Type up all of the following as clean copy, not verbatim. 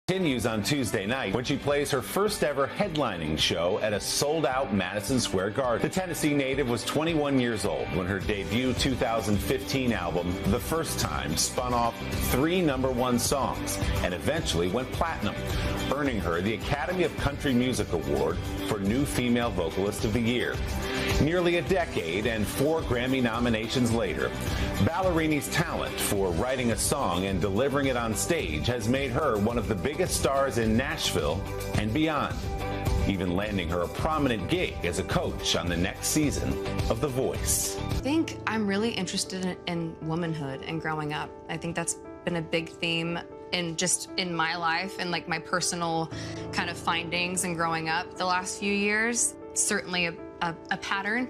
Continues on Tuesday night when she plays her first ever headlining show at a sold-out Madison Square Garden. The Tennessee native was 21 years old when her debut 2015 album, The First Time, spun off 3 #1 songs and eventually went platinum, earning her the Academy of Country Music Award for New Female Vocalist of the Year. Nearly a decade and 4 Grammy nominations later, Ballerini's talent for writing a song and delivering it on stage has made her one of the biggest stars in Nashville and beyond, even landing her a prominent gig as a coach on the next season of The Voice. I think I'm really interested in womanhood and growing up. I think that's been a big theme in my life and like my personal kind of findings and growing up the last few years. Certainly a pattern.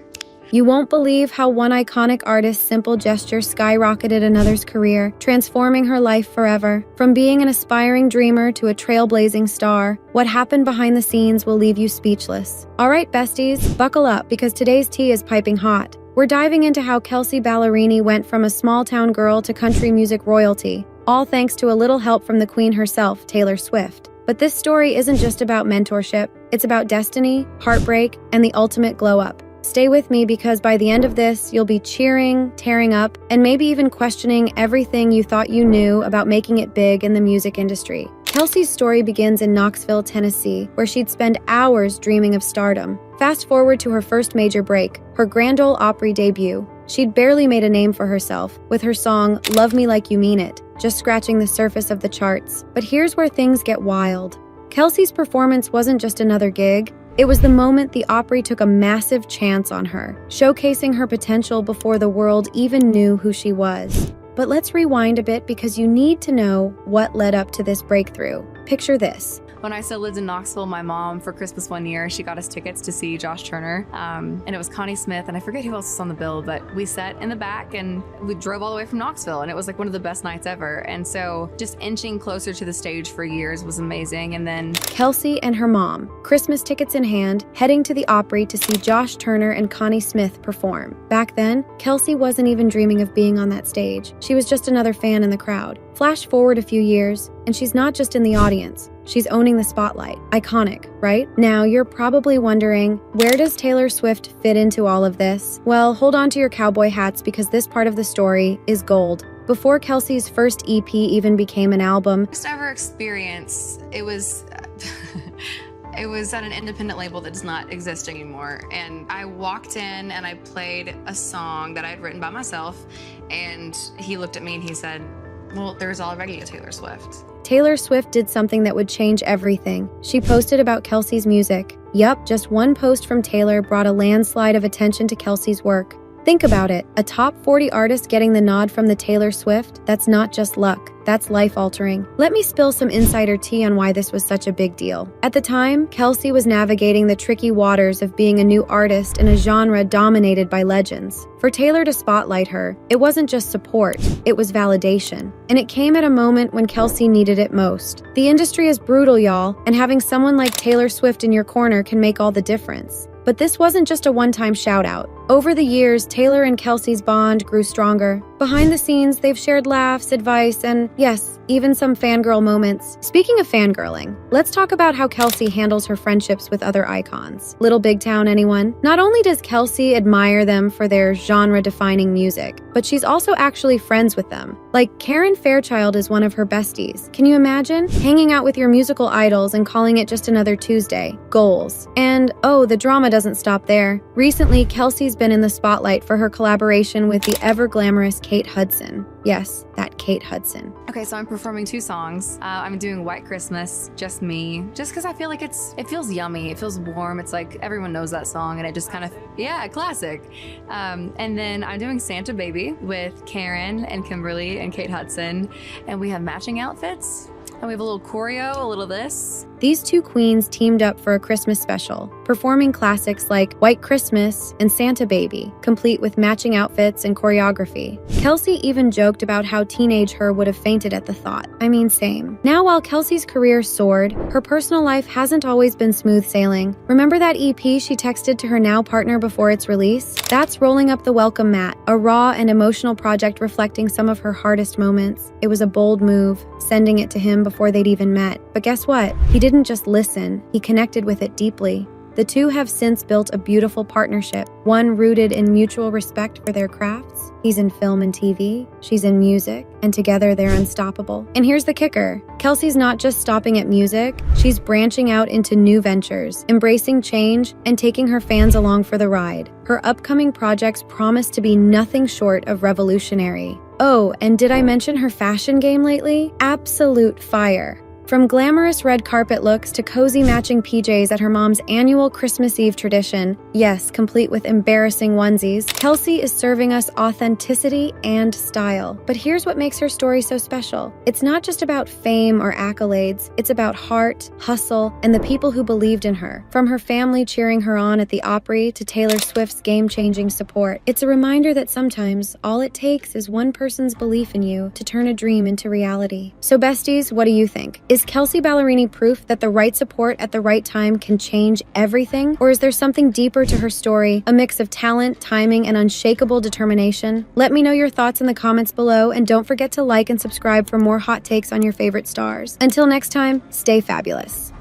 You won't believe how one iconic artist's simple gesture skyrocketed another's career, transforming her life forever. From being an aspiring dreamer to a trailblazing star, what happened behind the scenes will leave you speechless. All right, besties, buckle up because today's tea is piping hot. We're diving into how Kelsea Ballerini went from a small-town girl to country music royalty, all thanks to a little help from the queen herself, Taylor Swift. But this story isn't just about mentorship. It's about destiny, heartbreak, and the ultimate glow-up. Stay with me because by the end of this, you'll be cheering, tearing up, and maybe even questioning everything you thought you knew about making it big in the music industry. Kelsea's story begins in Knoxville, Tennessee, where she'd spend hours dreaming of stardom. Fast forward to her first major break, her Grand Ole Opry debut. She'd barely made a name for herself, with her song Love Me Like You Mean It, just scratching the surface of the charts. But here's where things get wild. Kelsea's performance wasn't just another gig. It was the moment the Opry took a massive chance on her, showcasing her potential before the world even knew who she was. But let's rewind a bit because you need to know what led up to this breakthrough. Picture this. When I still lived in Knoxville, my mom, for Christmas one year, she got us tickets to see Josh Turner. And it was Connie Smith, and I forget who else was on the bill, but we sat in the back and we drove all the way from Knoxville, and it was like one of the best nights ever. And so just inching closer to the stage for years was amazing. And then Kelsea and her mom, Christmas tickets in hand, heading to the Opry to see Josh Turner and Connie Smith perform. Back then, Kelsea wasn't even dreaming of being on that stage. She was just another fan in the crowd. Flash forward a few years, and she's not just in the audience. She's owning the spotlight. Iconic, right? Now, you're probably wondering, where does Taylor Swift fit into all of this? Well, hold on to your cowboy hats because this part of the story is gold. Before Kelsea's first EP even became an album, first ever experience, it was it was at an independent label that does not exist anymore. And I walked in and I played a song that I had written by myself, and he looked at me and he said, well, there's already a Taylor Swift. Taylor Swift did something that would change everything. She posted about Kelsea's music. Yup, just one post from Taylor brought a landslide of attention to Kelsea's work. Think about it, a top 40 artist getting the nod from the Taylor Swift, that's not just luck, that's life-altering. Let me spill some insider tea on why this was such a big deal. At the time, Kelsea was navigating the tricky waters of being a new artist in a genre dominated by legends. For Taylor to spotlight her, it wasn't just support, it was validation. And it came at a moment when Kelsea needed it most. The industry is brutal, y'all, and having someone like Taylor Swift in your corner can make all the difference. But this wasn't just a one-time shout-out. Over the years, Taylor and Kelsea's bond grew stronger. Behind the scenes, they've shared laughs, advice, and yes, even some fangirl moments. Speaking of fangirling, let's talk about how Kelsea handles her friendships with other icons. Little Big Town, anyone? Not only does Kelsea admire them for their genre-defining music, but she's also actually friends with them. Like, Karen Fairchild is one of her besties. Can you imagine? Hanging out with your musical idols and calling it just another Tuesday. Goals. And, oh, the drama doesn't stop there. Recently, Kelsea's been in the spotlight for her collaboration with the ever-glamorous Kate Hudson. Yes, that Kate Hudson. Okay, so I'm performing 2 songs. I'm doing White Christmas, Just Me, just because I feel like it feels yummy, it feels warm. It's like everyone knows that song, and it just kind of, yeah, classic. And then I'm doing Santa Baby with Karen and Kimberly and Kate Hudson, and we have matching outfits. And we have a little choreo, a little this. these two queens teamed up for a Christmas special, performing classics like White Christmas and Santa Baby, complete with matching outfits and choreography. Kelsea even joked about how teenage her would have fainted at the thought. I mean, same. Now, while Kelsey's career soared, her personal life hasn't always been smooth sailing. Remember that EP she texted to her now partner before its release? That's Rolling Up the Welcome Mat, a raw and emotional project reflecting some of her hardest moments. It was a bold move, sending it to him before they'd even met. But guess what? He didn't just listen, he connected with it deeply. The two have since built a beautiful partnership, one rooted in mutual respect for their crafts. He's in film and TV, she's in music, and together they're unstoppable. And here's the kicker. Kelsey's not just stopping at music, she's branching out into new ventures, embracing change, and taking her fans along for the ride. Her upcoming projects promise to be nothing short of revolutionary. Oh, and did I mention her fashion game lately? Absolute fire. From glamorous red carpet looks to cozy matching PJs at her mom's annual Christmas Eve tradition, yes, complete with embarrassing onesies, Kelsea is serving us authenticity and style. But here's what makes her story so special. It's not just about fame or accolades, it's about heart, hustle, and the people who believed in her. From her family cheering her on at the Opry to Taylor Swift's game-changing support, it's a reminder that sometimes all it takes is one person's belief in you to turn a dream into reality. So besties, what do you think? Is Kelsea Ballerini proof that the right support at the right time can change everything? Or is there something deeper to her story, a mix of talent, timing, and unshakable determination? Let me know your thoughts in the comments below, and don't forget to like and subscribe for more hot takes on your favorite stars. Until next time, stay fabulous.